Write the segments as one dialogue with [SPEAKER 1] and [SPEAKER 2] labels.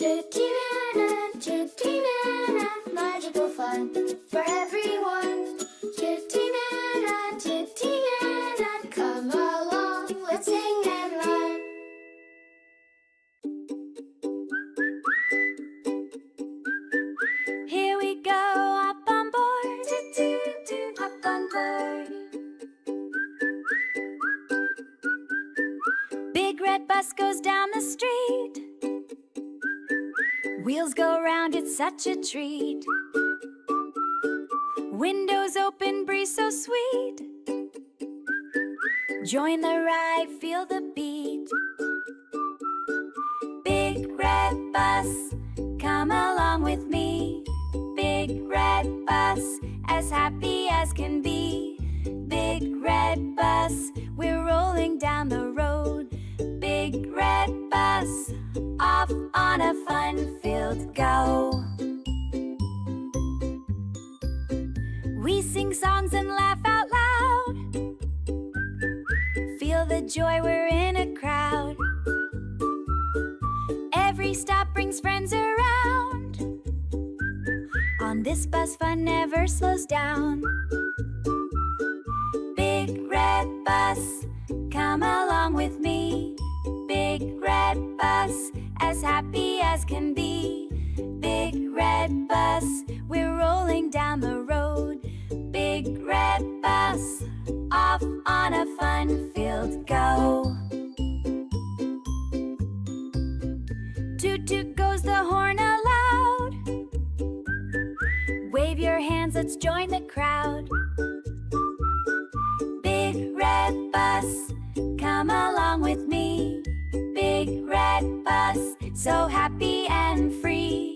[SPEAKER 1] TuttiNana, TuttiNana, magical fun for everyone. TuttiNana, TuttiNana, come along, let's sing and run.
[SPEAKER 2] Here we go, up on board. Toot-toot-toot, up on board. Big red bus goes down the street. Wheels go round, it's such a treat. Windows open, breeze so sweet. Join the ride, feel the beat. Big red bus, come along with me. Big red bus, as happy as can be. Big red bus, we're rolling down the road. Big red bus, off on a fun-filled go. We sing songs and laugh out loud. Feel the joy, we're in a crowd. Every stop brings friends around. On this bus, fun never slows down. Big red bus, come along with me. Big red bus, as happy as can be. Big red bus, we're rolling down the road. Big red bus, off on a fun-filled go. Toot-toot goes the horn aloud. Wave your hands, let's join the crowd. Big red bus, come along with me. Big red bus, so happy and free.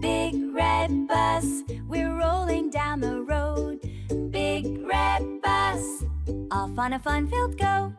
[SPEAKER 2] Big red bus, we're rolling down the road. Big red bus, off on a fun-filled go.